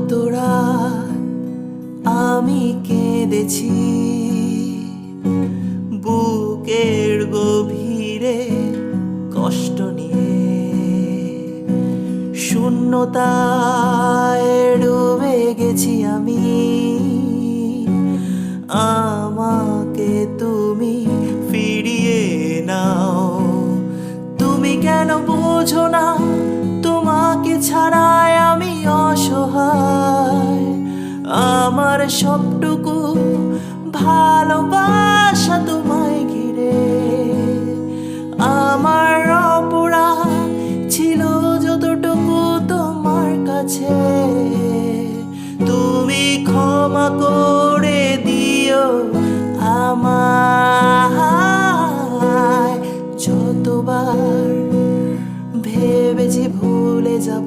কত রাত আমি কেঁদেছি, বুকের গভীরে কষ্ট নিয়ে। শূন্যতায় ডুবে গেছি আমি, আমাকে তুমি ফিরিয়ে নাও। তুমি কেন বোঝো না তোমাকে ছাড়াই আমি অসহায়। আমার সবটুকু ভালোবাসা তোমায় ঘিরে। আমার অপরাধ ছিল যতটুকু তোমার কাছে, তুমি ক্ষমা করে দিও আমায়। যতবার ভেবেছি ভুলে যাব,